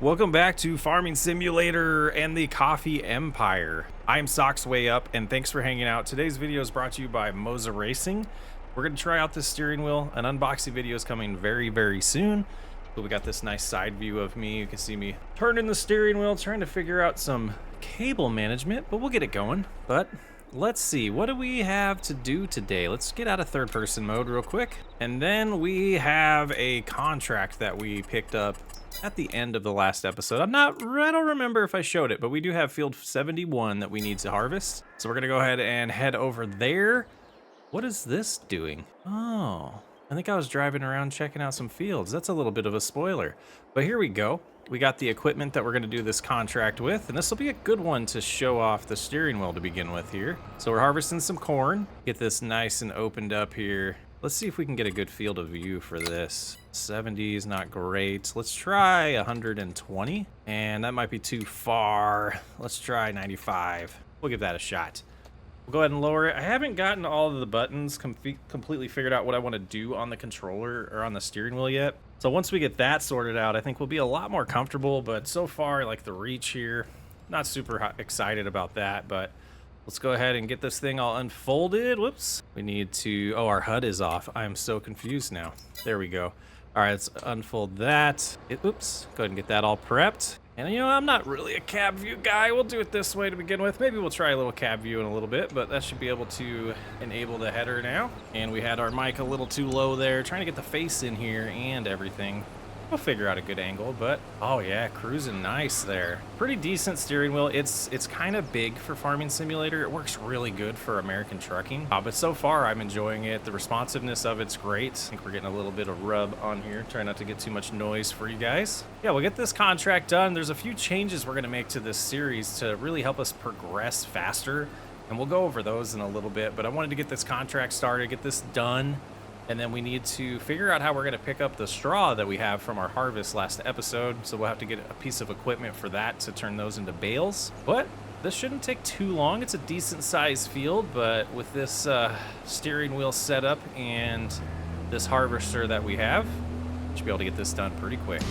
Welcome back to Farming Simulator and the Coffee Empire. I'm Socks Way Up, and thanks for hanging out. Today's video is brought to you by Moza Racing. We're going to try out this steering wheel. An unboxing video is coming very soon. But we got this nice side view of me. You can see me turning the steering wheel, trying to figure out some cable management, but we'll get it going. But let's see, what do we have to do today? Let's get out of third person mode real quick. And then we have a contract that we picked up at the end of the last episode. I don't remember if I showed it, but we do have field 71 that we need to harvest. So we're gonna go ahead and head over there. What is this doing? Oh, I think I was driving around checking out some fields. That's a little bit of a spoiler, but here we go. We got the equipment that we're gonna do this contract with, and this will be a good one to show off the steering wheel to begin with here. So we're harvesting some corn, get this nice and opened up here. Let's see if we can get a good field of view for this. 70 is not great. Let's try 120, and that might be too far. Let's try 95. We'll give that a shot. We'll go ahead and lower it. I haven't gotten all of the buttons completely figured out what I want to do on the controller or on the steering wheel yet. So once we get that sorted out, I think we'll be a lot more comfortable, but so far, like the reach here, not super excited about that, but let's go ahead and get this thing all unfolded. Whoops. We need to, oh, our HUD is off. I'm so confused now. There we go. All right, let's unfold that. Oops, go ahead and get that all prepped. And you know, I'm not really a cab view guy. We'll do it this way to begin with. Maybe we'll try a little cab view in a little bit, but that should be able to enable the header now. And we had our mic a little too low there, trying to get the face in here and everything. We'll figure out a good angle, but oh yeah, cruising nice there. Pretty decent steering wheel. It's kind of big for Farming Simulator. It works really good for American trucking, but so far I'm enjoying it. The responsiveness of it's great. I think we're getting a little bit of rub on here. Try not to get too much noise for you guys. Yeah, we'll get this contract done. There's a few changes we're gonna make to this series to really help us progress faster, and we'll go over those in a little bit, but I wanted to get this contract started, get this done. And then we need to figure out how we're going to pick up the straw that we have from our harvest last episode. So we'll have to get a piece of equipment for that to turn those into bales. But this shouldn't take too long. It's a decent sized field, but with this steering wheel setup and this harvester that we have, we should be able to get this done pretty quick.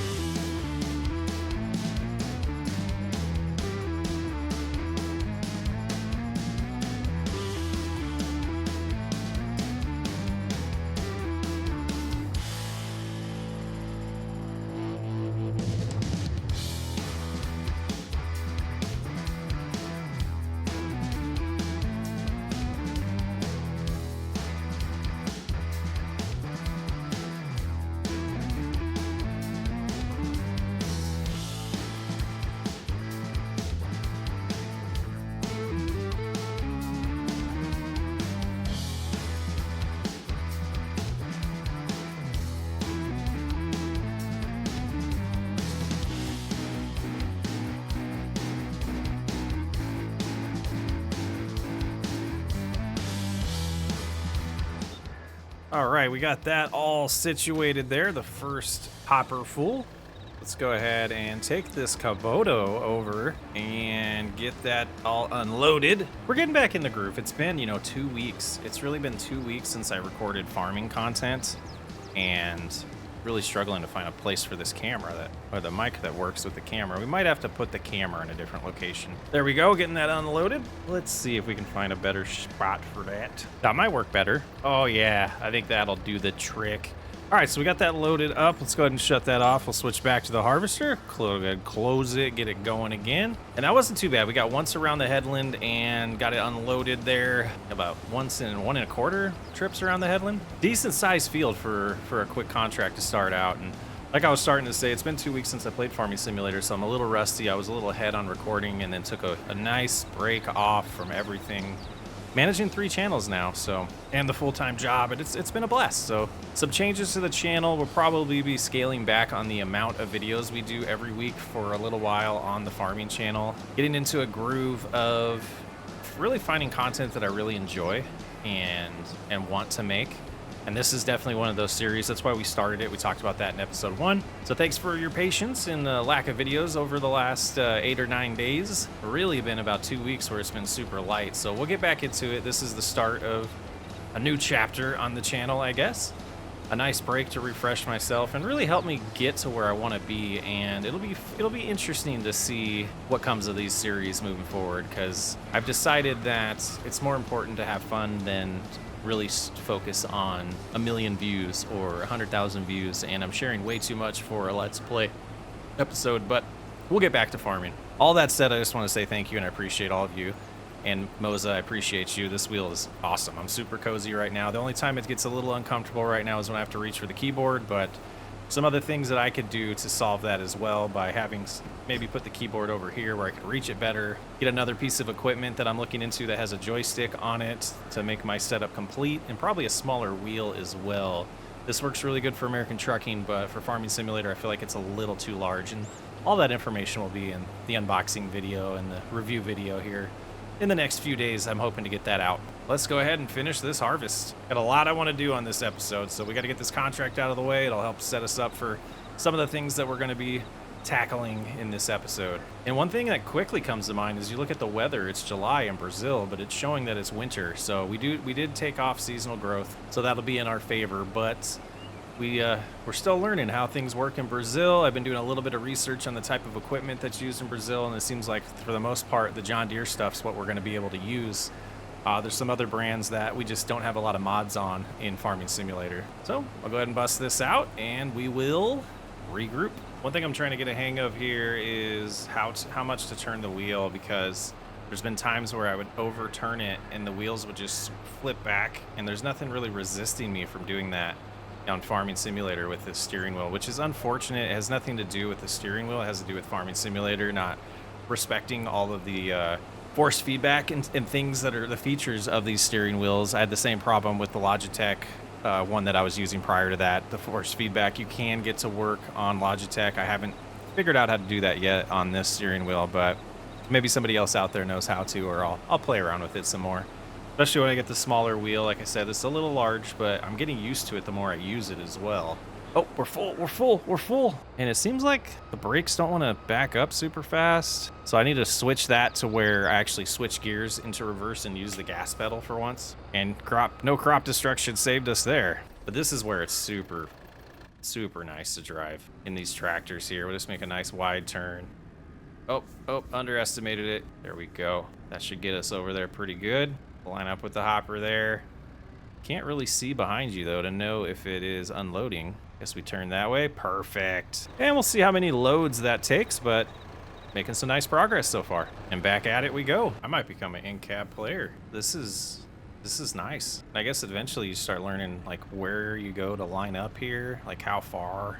All right, we got that all situated there, the first hopper full. Let's go ahead and take this Kubota over and get that all unloaded. We're getting back in the groove. It's been, 2 weeks. It's really been 2 weeks since I recorded farming content, and really struggling to find a place for this camera or the mic that works with the camera. We might have to put the camera in a different location. There we go, getting that unloaded. Let's see if we can find a better spot for that. That might work better. Oh yeah, I think that'll do the trick. All right, so we got that loaded up. Let's go ahead and shut that off. We'll switch back to the harvester. Close it, get it going again. And that wasn't too bad. We got once around the headland and got it unloaded there. About once in 1 1/4 trips around the headland. Decent sized field for a quick contract to start out. And like I was starting to say, it's been 2 weeks since I played Farming Simulator, so I'm a little rusty. I was a little ahead on recording and then took a nice break off from everything. Managing 3 channels now, and the full-time job, and it's been a blast. So some changes to the channel. We'll probably be scaling back on the amount of videos we do every week for a little while on the farming channel, getting into a groove of really finding content that I really enjoy and want to make. And this is definitely one of those series. That's why we started it. We talked about that in episode 1. So thanks for your patience in the lack of videos over the last 8 or 9 days. Really been about 2 weeks where it's been super light. So we'll get back into it. This is the start of a new chapter on the channel, I guess. a nice break to refresh myself and really help me get to where I want to be. And it'll be interesting to see what comes of these series moving forward, because I've decided that it's more important to have fun than really focus on a million views or 100,000 views. And I'm sharing way too much for a Let's Play episode, but we'll get back to farming. All that said, I just want to say thank you and I appreciate all of you. And Moza, I appreciate you. This wheel is awesome. I'm super cozy right now. The only time it gets a little uncomfortable right now is when I have to reach for the keyboard, but some other things that I could do to solve that as well by having maybe put the keyboard over here where I could reach it better. Get another piece of equipment that I'm looking into that has a joystick on it to make my setup complete, and probably a smaller wheel as well. This works really good for American trucking, but for Farming Simulator, I feel like it's a little too large, and all that information will be in the unboxing video and the review video here. In the next few days, I'm hoping to get that out. Let's go ahead and finish this harvest. Got a lot I want to do on this episode, so we got to get this contract out of the way. It'll help set us up for some of the things that we're going to be tackling in this episode. And one thing that quickly comes to mind is you look at the weather. It's July in Brazil, but it's showing that it's winter. So we did take off seasonal growth, so that'll be in our favor. But we're still learning how things work in Brazil. I've been doing a little bit of research on the type of equipment that's used in Brazil, and it seems like for the most part the John Deere stuff's what we're going to be able to use. There's some other brands that we just don't have a lot of mods on in Farming Simulator. So I'll go ahead and bust this out and we will regroup. One thing I'm trying to get a hang of here is how much to turn the wheel, because there's been times where I would overturn it and the wheels would just flip back, and there's nothing really resisting me from doing that on Farming Simulator with this steering wheel, which is unfortunate. It has nothing to do with the steering wheel. It has to do with Farming Simulator not respecting all of the force feedback and things that are the features of these steering wheels. I had the same problem with the Logitech one that I was using prior to that. The force feedback you can get to work on Logitech. I haven't figured out how to do that yet on this steering wheel, but maybe somebody else out there knows how to, or I'll play around with it some more. Especially when I get the smaller wheel. Like I said, it's a little large, but I'm getting used to it the more I use it as well. Oh, we're full. And it seems like the brakes don't want to back up super fast. So I need to switch that to where I actually switch gears into reverse and use the gas pedal for once. And no crop destruction saved us there. But this is where it's super nice to drive in these tractors here. We'll just make a nice wide turn. Oh, underestimated it. There we go. That should get us over there pretty good. Line up with the hopper there. Can't really see behind you though to know if it is unloading. Guess we turn that way. Perfect. And we'll see how many loads that takes, but making some nice progress so far. And back at it we go. I might become an in-cab player. This is nice. I guess eventually you start learning like where you go to line up here, like how far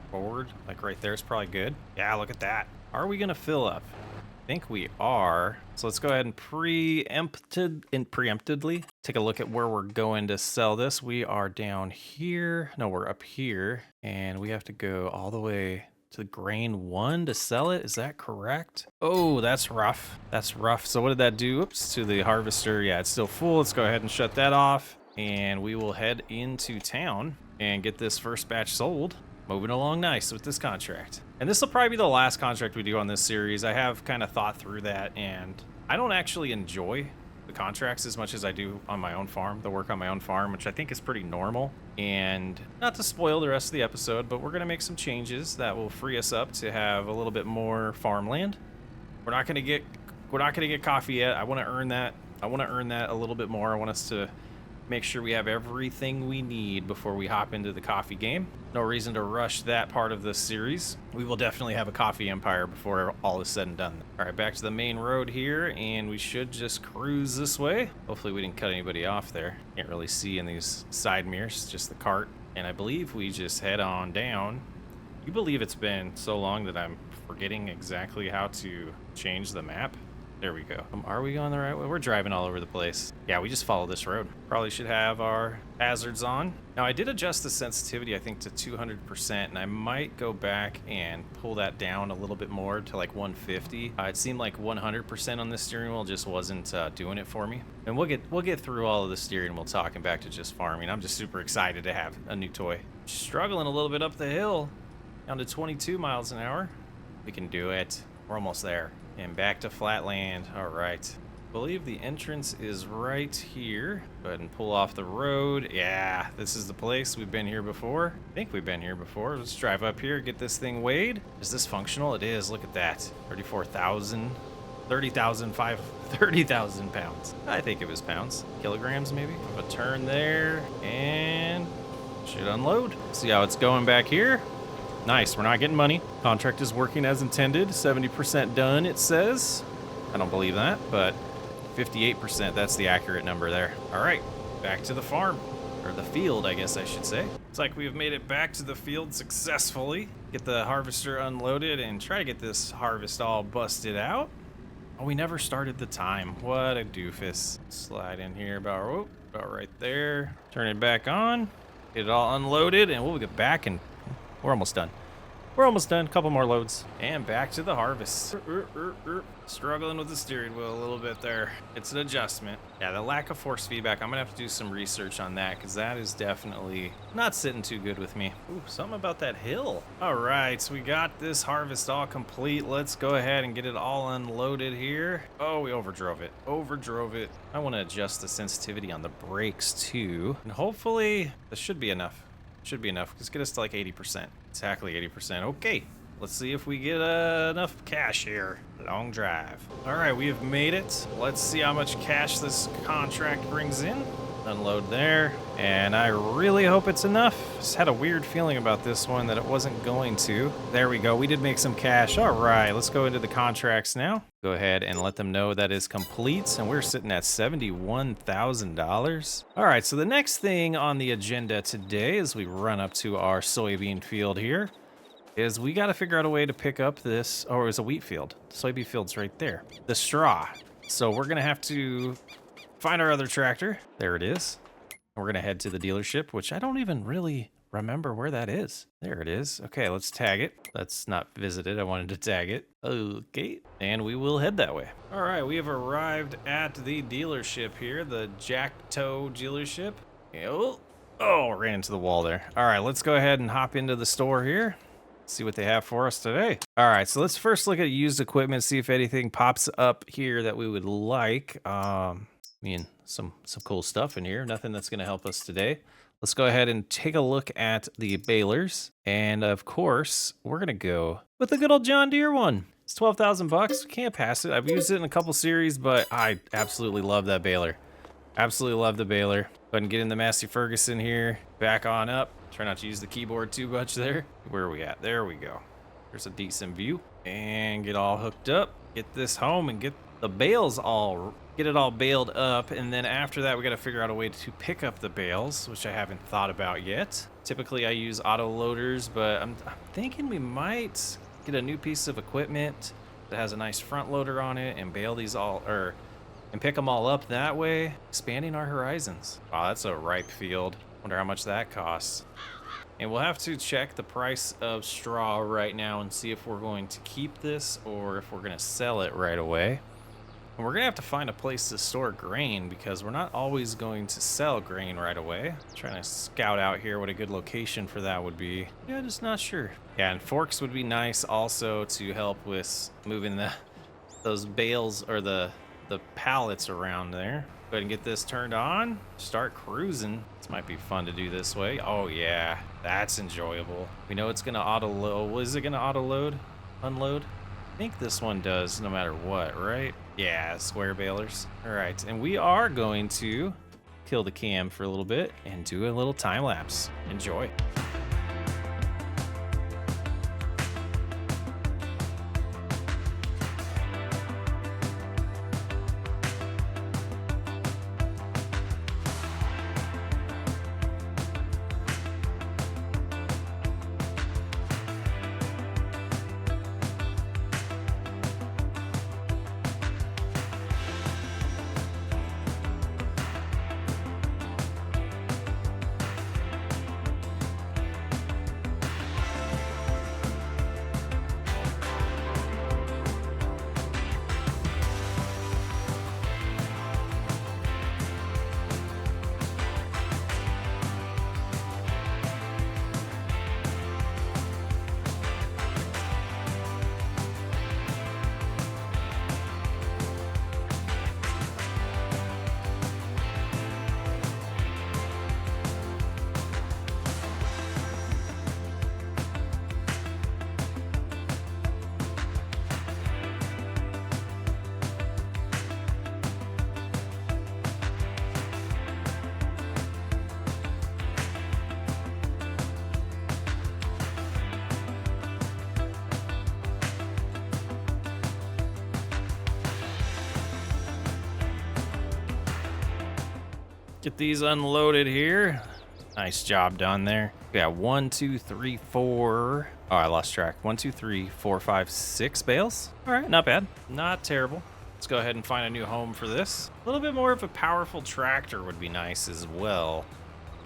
forward. Like right there is probably good. Yeah, look at that. Are we gonna fill up? I think we are. So let's go ahead and preemptively take a look at where we're going to sell this. We are down here. No, we're up here, and we have to go all the way to grain 1 to sell it. Is that correct? Oh, that's rough. That's rough. So what did that do? Oops, to the harvester. Yeah, it's still full. Let's go ahead and shut that off, and we will head into town and get this first batch sold. Moving along nice with this contract. And this will probably be the last contract we do on this series. I have kind of thought through that, and I don't actually enjoy the contracts as much as I do on my own farm, the work on my own farm, which I think is pretty normal. And not to spoil the rest of the episode, but we're going to make some changes that will free us up to have a little bit more farmland. We're not going to get coffee yet. I want to earn that. I want to earn that a little bit more. I want us to make sure we have everything we need before we hop into the coffee game. No reason to rush that part of this series. We will definitely have a coffee empire before all is said and done. All right, back to the main road here, and we should just cruise this way. Hopefully we didn't cut anybody off there. Can't really see in these side mirrors, just the cart. And I believe we just head on down. You believe it's been so long that I'm forgetting exactly how to change the map? There we go. Are we going the right way? We're driving all over the place. Yeah, we just follow this road. Probably should have our hazards on. Now, I did adjust the sensitivity, I think, to 200%, and I might go back and pull that down a little bit more to like 150. It seemed like 100% on this steering wheel just wasn't doing it for me. And we'll get through all of the steering wheel talking back to just farming. I'm just super excited to have a new toy. Struggling a little bit up the hill, down to 22 miles an hour. We can do it. We're almost there. And back to flat land. All right. believe the entrance is right here. Go ahead and pull off the road. Yeah, this is the place. We've been here before. I think we've been here before. Let's drive up here, get this thing weighed. Is this functional? It is. Look at that. 34,000, 30,000 pounds. I think it was pounds. Kilograms, maybe. Have a turn there, and should unload. See how it's going back here. Nice. We're not getting money. Contract is working as intended. 70% done, it says. I don't believe that, but 58%, that's the accurate number there. All right, back to the farm, or the field, I guess I should say. It's like we've made it back to the field successfully. Get the harvester unloaded and try to get this harvest all busted out. Oh, we never started the time. What a doofus. Slide in here about right there. Turn it back on. Get it all unloaded, and we'll get back, and we're almost done. We're almost done. Couple more loads. And back to the harvest. Struggling with the steering wheel a little bit there. It's an adjustment. Yeah, the lack of force feedback, I'm going to have to do some research on that because that is definitely not sitting too good with me. Ooh, something about that hill. All right, so we got this harvest all complete. Let's go ahead and get it all unloaded here. Oh, we overdrove it. Overdrove it. I want to adjust the sensitivity on the brakes too. And hopefully this should be enough. Should be enough. Let's get us to like 80%. Exactly 80%. Okay. Let's see if we get enough cash here. Long drive. All right, we have made it. Let's see how much cash this contract brings in. Unload there. And I really hope it's enough. Just had a weird feeling about this one that it wasn't going to. There we go. We did make some cash. All right, let's go into the contracts now. Go ahead and let them know that is complete. And we're sitting at $71,000. All right, so the next thing on the agenda today as we run up to our soybean field here is we got to figure out a way to pick up this, or it was a wheat field. The soybean field's right there. The straw. So we're going to have to find our other tractor. There it is. We're going to head to the dealership, which I don't even really remember where that is. There it is. Okay, let's tag it. Let's not visit it. I wanted to tag it. Okay, and we will head that way. All right, we have arrived at the dealership here, the Jacktoe dealership. Oh, ran into the wall there. All right, let's go ahead and hop into the store here. See what they have for us today. All right, so let's first look at used equipment, see if anything pops up here that we would like. I mean, some cool stuff in here. Nothing that's going to help us today. Let's go ahead and take a look at the balers. And of course, we're going to go with the good old John Deere one. It's 12,000 bucks. Can't pass it. I've used it in a couple series, but I absolutely love that baler. Absolutely love the baler. Go ahead and get in the Massey Ferguson here. Back on up. Try not to use the keyboard too much there. Where are we at? There we go. There's a decent view. And get all hooked up. Get this home and get the bales all, get it all baled up. And then after that, we got to figure out a way to pick up the bales, which I haven't thought about yet. Typically, I use auto loaders, but I'm thinking we might get a new piece of equipment that has a nice front loader on it and bale these all, and pick them all up that way, expanding our horizons. Wow, that's a ripe field. Wonder how much that costs. And we'll have to check the price of straw right now and see if we're going to keep this or if we're going to sell it right away. And we're going to have to find a place to store grain because we're not always going to sell grain right away. Trying to scout out here what a good location for that would be. Yeah, just not sure. Yeah, and forks would be nice also to help with moving those bales or the pallets around there. Go ahead and get this turned on. Start cruising. This might be fun to do this way. Oh yeah, that's enjoyable. We know it's gonna auto load. Is it gonna auto load? Unload? I think this one does no matter what, right? Yeah, square balers. All right, and we are going to kill the cam for a little bit and do a little time lapse. Enjoy. Get these unloaded here. Nice job done there. We got 1, 2, 3, 4. Oh, I lost track. 1, 2, 3, 4, 5, 6 bales. All right, not bad. Not terrible. Let's go ahead and find a new home for this. A little bit more of a powerful tractor would be nice as well.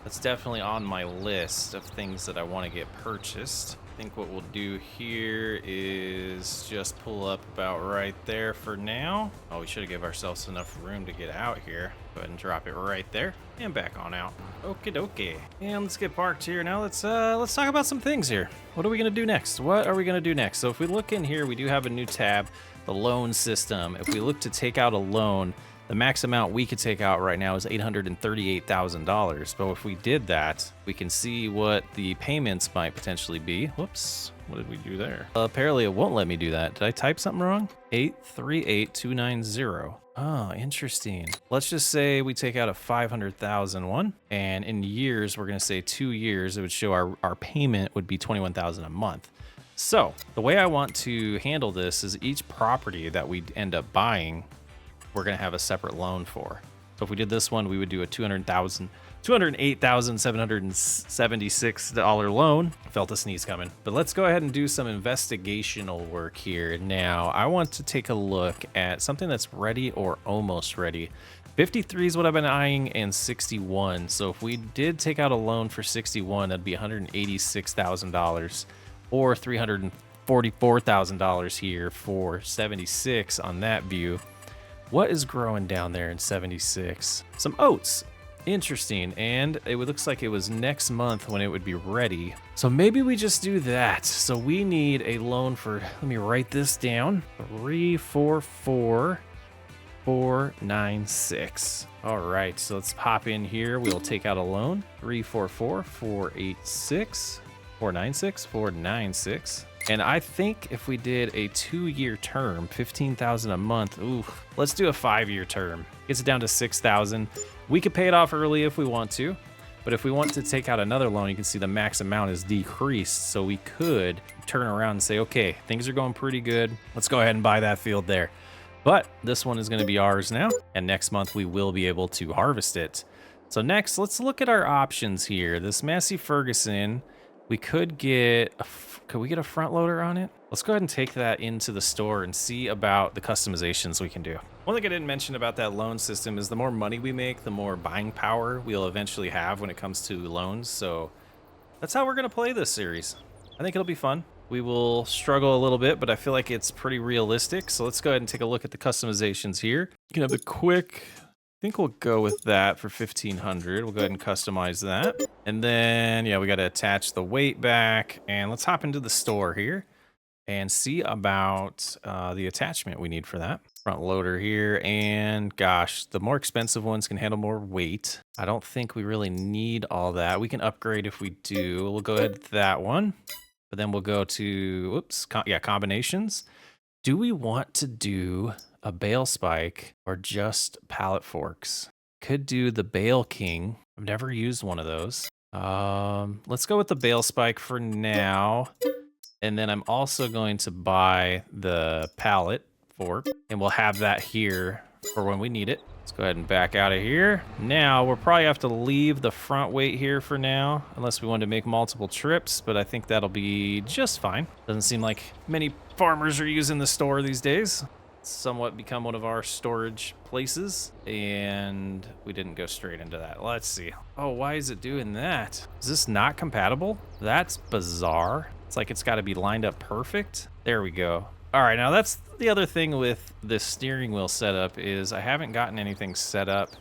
That's definitely on my list of things that I want to get purchased. I think what we'll do here is just pull up about right there for now. Oh, we should have given ourselves enough room to get out here. Go ahead and drop it right there and back on out. Okie dokie. And let's get parked here. Now let's talk about some things here. What are we gonna do next? What are we gonna do next? So if we look in here, we do have a new tab, the loan system. If we look to take out a loan, the max amount we could take out right now is $838,000. But if we did that, we can see what the payments might potentially be. Whoops, what did we do there? Apparently it won't let me do that. Did I type something wrong? 838290. Oh, interesting. Let's just say we take out a 500,000 one, and in years, we're gonna say 2 years, it would show our payment would be 21,000 a month. So the way I want to handle this is each property that we end up buying, we're gonna have a separate loan for. So if we did this one, we would do a $208,776 loan. Felt a sneeze coming. But let's go ahead and do some investigational work here. Now, I want to take a look at something that's ready or almost ready. 53 is what I've been eyeing, and 61. So if we did take out a loan for 61, that'd be $186,000 or $344,000 here for 76 on that view. What is growing down there in 76? Some oats. Interesting. And it looks like it was next month when it would be ready. So maybe we just do that. So we need a loan for, let me write this down, 344496. All right, so let's pop in here. We'll take out a loan, 344496. And I think if we did a 2-year term, 15,000 a month, ooh, let's do a 5-year term. Gets it down to 6,000. We could pay it off early if we want to, but if we want to take out another loan, you can see the max amount is decreased. So we could turn around and say, okay, things are going pretty good. Let's go ahead and buy that field there. But this one is going to be ours now, and next month we will be able to harvest it. So next, let's look at our options here. This Massey Ferguson, we could get could we get a front loader on it? Let's go ahead and take that into the store and see about the customizations we can do. One thing I didn't mention about that loan system is the more money we make, the more buying power we'll eventually have when it comes to loans. So that's how we're going to play this series. I think it'll be fun. We will struggle a little bit, but I feel like it's pretty realistic. So let's go ahead and take a look at the customizations here. You can have the quick, I think we'll go with that for 1,500. We'll go ahead and customize that. And then, yeah, we got to attach the weight back. And let's hop into the store here and see about the attachment we need for that. Front loader here. And gosh, the more expensive ones can handle more weight. I don't think we really need all that. We can upgrade if we do. We'll go ahead with that one. But then we'll go to, whoops, combinations. Do we want to do a bale spike or just pallet forks? Could do the Bale King. I've never used one of those. Let's go with the bale spike for now. And then I'm also going to buy the pallet fork, and we'll have that here for when we need it. Let's go ahead and back out of here. Now we'll probably have to leave the front weight here for now, unless we want to make multiple trips, but I think that'll be just fine. Doesn't seem like many farmers are using the store these days. It's somewhat become one of our storage places, and we didn't go straight into that. Let's see. Oh, why is it doing that? Is this not compatible? That's bizarre. It's like it's got to be lined up perfect. There we go. All right, now that's the other thing with this steering wheel setup is I haven't gotten anything set up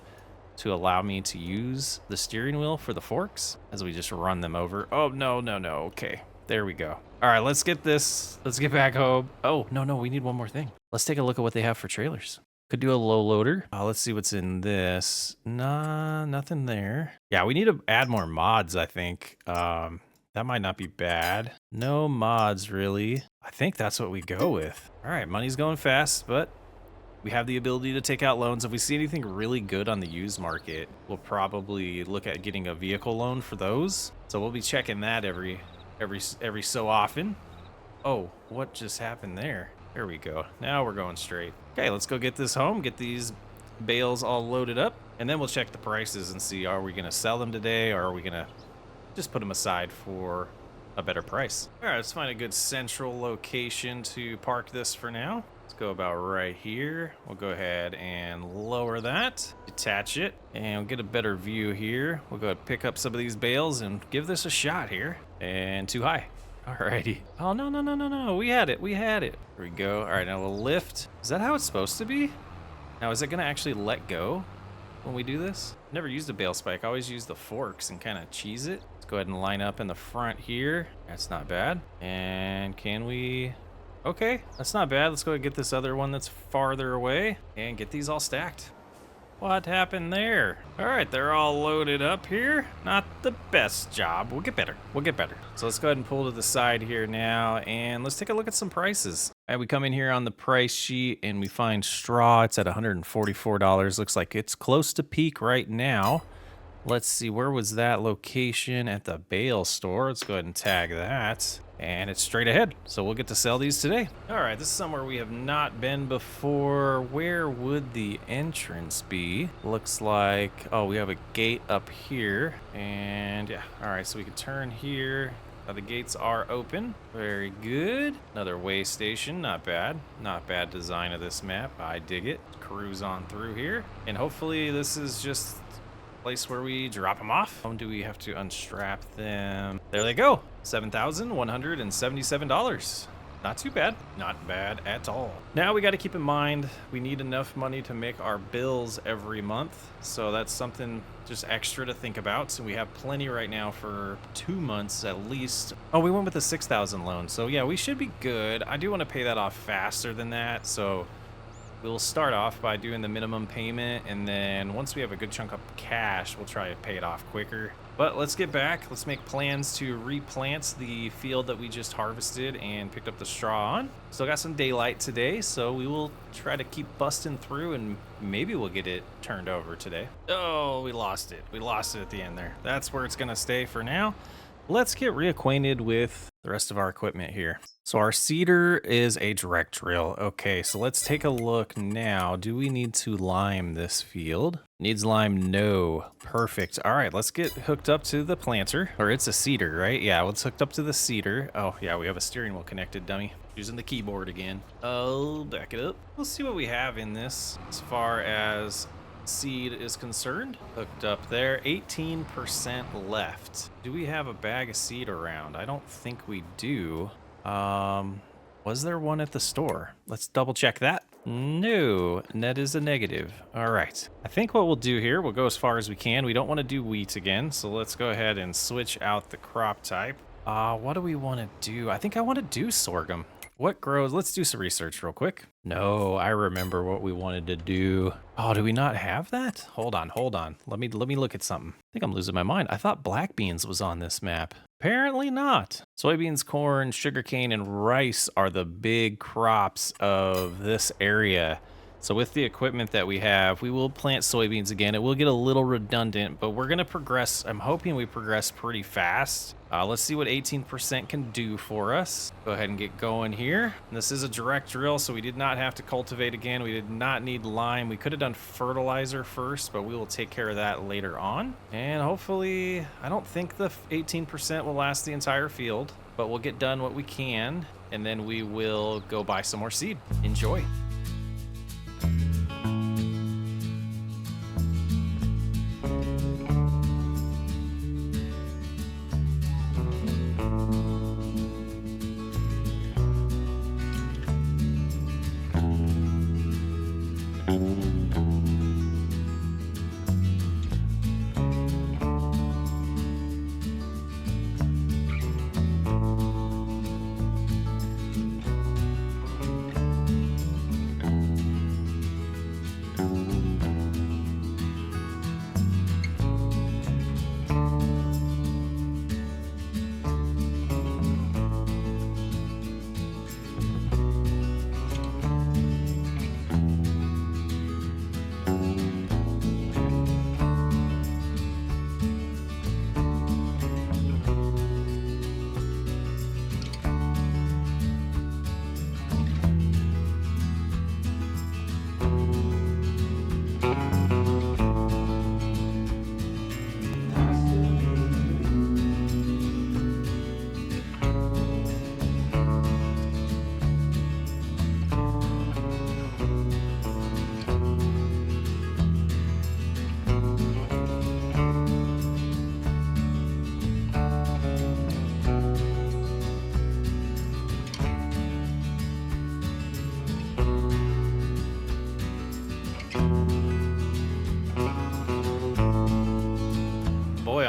to allow me to use the steering wheel for the forks as we just run them over. Oh, no. Okay, there we go. All right, let's get this. Let's get back home. Oh, no, we need one more thing. Let's take a look at what they have for trailers. Could do a low loader. Let's see what's in this. Nah, nothing there. Yeah, we need to add more mods, I think. That might not be bad. No mods, really. I think that's what we go with. All right, money's going fast, but we have the ability to take out loans. If we see anything really good on the used market, we'll probably look at getting a vehicle loan for those. So we'll be checking that every so often. Oh, what just happened there? There we go. Now we're going straight. Okay, let's go get this home, get these bales all loaded up. And then we'll check the prices and see, are we going to sell them today, or are we going to just put them aside for a better price? All right, let's find a good central location to park this for now. Let's go about right here. We'll go ahead and lower that, detach it, and we'll get a better view here. We'll go ahead and pick up some of these bales and give this a shot here. And too high. Alrighty. Oh, no, no, no, no, no. We had it. We had it. Here we go. All right, now we'll lift. Is that how it's supposed to be? Now, is it going to actually let go when we do this? Never used a bale spike. I always use the forks and kind of cheese it. Let's go ahead and line up in the front here. That's not bad. And can we... Okay, that's not bad. Let's go ahead and get this other one that's farther away and get these all stacked. What happened there? All right, they're all loaded up here. Not the best job. We'll get better. We'll get better. So let's go ahead and pull to the side here now, and let's take a look at some prices. All right, we come in here on the price sheet, and we find straw. It's at $144. Looks like it's close to peak right now. Let's see, where was that location? At the bale store. Let's go ahead and tag that. And it's straight ahead, so we'll get to sell these today. All right, this is somewhere we have not been before. Where would the entrance be? Looks like, oh, we have a gate up here. And yeah, all right, so we can turn here. The gates are open. Very good. Another way station, not bad. Not bad design of this map. I dig it. Cruise on through here. And hopefully this is just place where we drop them off. How do we have to unstrap them? There they go. $7,177. Not too bad. Not bad at all. Now we got to keep in mind we need enough money to make our bills every month. So that's something just extra to think about. So we have plenty right now for 2 months at least. Oh, we went with the 6,000 loan. So yeah, we should be good. I do want to pay that off faster than that. So we'll start off by doing the minimum payment, and then once we have a good chunk of cash, we'll try to pay it off quicker. But let's get back. Let's make plans to replant the field that we just harvested and picked up the straw on. Still got some daylight today, so we will try to keep busting through, and maybe we'll get it turned over today. Oh, we lost it. We lost it at the end there. That's where it's going to stay for now. Let's get reacquainted with the rest of our equipment here. So our seeder is a direct drill. Okay, so let's take a look now. Do we need to lime this field? Needs lime? No. Perfect. All right, let's get hooked up to the planter. Or it's a seeder, right? Yeah, let's hooked up to the seeder. Oh, yeah, we have a steering wheel connected, dummy. Using the keyboard again. Oh, back it up. Let's see what we have in this as far as seed is concerned. Hooked up there. 18% left. Do we have a bag of seed around? I don't think we do. Was there one at the store? Let's double check that. No, net is a negative. All right. I think what we'll do here, we'll go as far as we can. We don't want to do wheat again, so let's go ahead and switch out the crop type. What do we want to do? I think I want to do sorghum. What grows? Let's do some research real quick. No, I remember what we wanted to do. Oh, do we not have that? Hold on, hold on. Let me look at something. I think I'm losing my mind. I thought black beans was on this map. Apparently not. Soybeans, corn, sugarcane, and rice are the big crops of this area. So with the equipment that we have, we will plant soybeans again. It will get a little redundant, but we're gonna progress. I'm hoping we progress pretty fast. Let's see what 18% can do for us. Go ahead and get going here. And this is a direct drill, so we did not have to cultivate again. We did not need lime. We could have done fertilizer first, but we will take care of that later on. And hopefully, I don't think the 18% will last the entire field, but we'll get done what we can, and then we will go buy some more seed. Enjoy.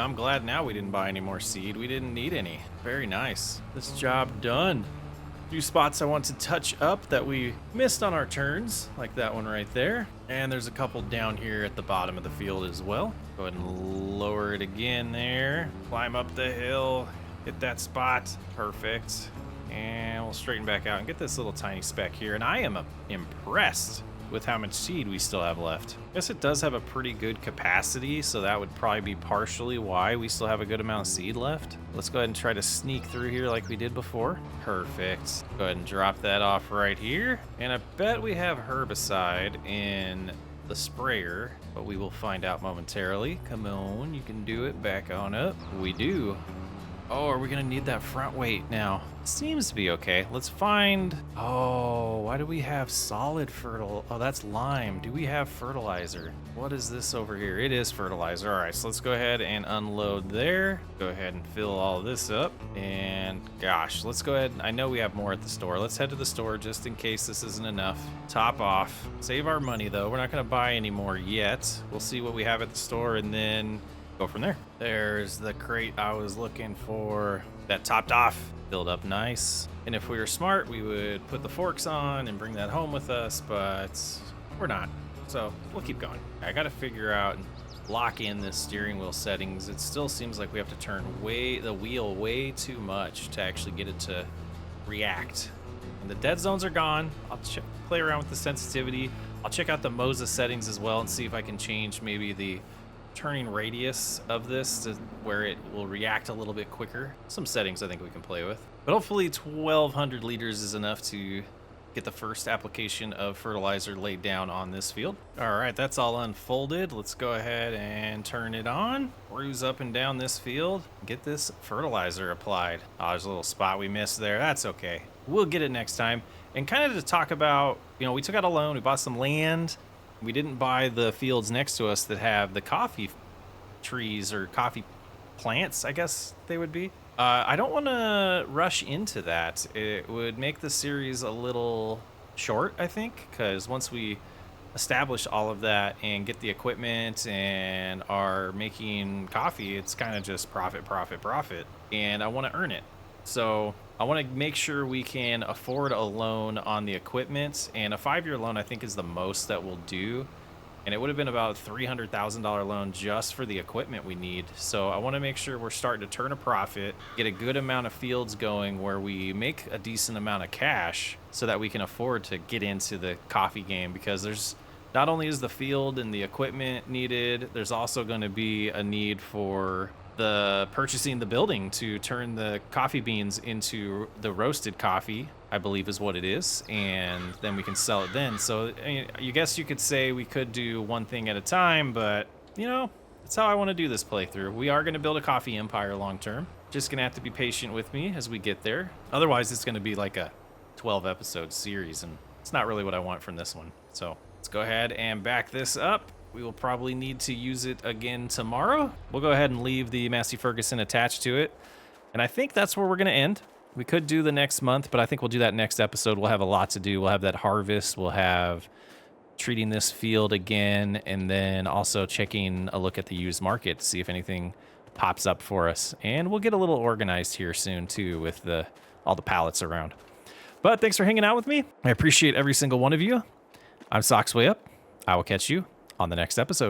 I'm glad now we didn't buy any more seed. We didn't need any. Very nice. This job done. Few spots I want to touch up that we missed on our turns, like that one right there. And there's a couple down here at the bottom of the field as well. Go ahead and lower it again there. Climb up the hill, hit that spot. Perfect. And we'll straighten back out and get this little tiny speck here. And I am impressed with how much seed we still have left. I guess it does have a pretty good capacity, so that would probably be partially why we still have a good amount of seed left. Let's go ahead and try to sneak through here like we did before. Perfect. Go ahead and drop that off right here. And I bet we have herbicide in the sprayer, but we will find out momentarily. Come on, you can do it. Back on up. We do. Oh, are we gonna need that front weight now? Seems to be okay. Let's find... Oh, why do we have solid fertile? Oh, that's lime. Do we have fertilizer? What is this over here? It is fertilizer. All right, so let's go ahead and unload there. Go ahead and fill all this up. And gosh, let's go ahead. I know we have more at the store. Let's head to the store just in case this isn't enough. Top off. Save our money though. We're not gonna buy any more yet. We'll see what we have at the store and then go from there. There's the crate I was looking for. That topped off, filled up nice. And if we were smart, we would put the forks on and bring that home with us, but we're not. So we'll keep going. I gotta figure out and lock in this steering wheel settings. It still seems like we have to turn the wheel way too much to actually get it to react. And the dead zones are gone. I'll play around with the sensitivity. I'll check out the Moses settings as well and see if I can change maybe the turning radius of this to where it will react a little bit quicker. Some settings I think we can play with. But hopefully 1,200 liters is enough to get the first application of fertilizer laid down on this field. All right, that's all unfolded. Let's go ahead and turn it on. Cruise up and down this field. Get this fertilizer applied. Oh, there's a little spot we missed there. That's okay. We'll get it next time. And kind of to talk about, you know, we took out a loan, we bought some land. We didn't buy the fields next to us that have the coffee trees or coffee plants, I guess they would be. I don't want to rush into that. It would make the series a little short, I think, because once we establish all of that and get the equipment and are making coffee, it's kind of just profit, profit, profit. And I want to earn it. So I want to make sure we can afford a loan on the equipment, and a 5-year loan I think is the most that we'll do. And it would have been about a $300,000 loan just for the equipment we need. So I want to make sure we're starting to turn a profit, get a good amount of fields going where we make a decent amount of cash so that we can afford to get into the coffee game, because there's not only is the field and the equipment needed, there's also going to be a need for the purchasing the building to turn the coffee beans into the roasted coffee, I believe is what it is, and then we can sell it then. So I guess you could say we could do one thing at a time, but you know, that's how I want to do this playthrough. We are going to build a coffee empire long term. Just gonna have to be patient with me as we get there. Otherwise it's going to be like a 12 episode series, and it's not really what I want from this one. So let's go ahead and back this up. We will probably need to use it again tomorrow. We'll go ahead and leave the Massey Ferguson attached to it. And I think that's where we're going to end. We could do the next month, but I think we'll do that next episode. We'll have a lot to do. We'll have that harvest. We'll have treating this field again, and then also taking a look at the used market to see if anything pops up for us. And we'll get a little organized here soon too with all the pallets around. But thanks for hanging out with me. I appreciate every single one of you. I'm Socks Way Up. I will catch you on the next episode.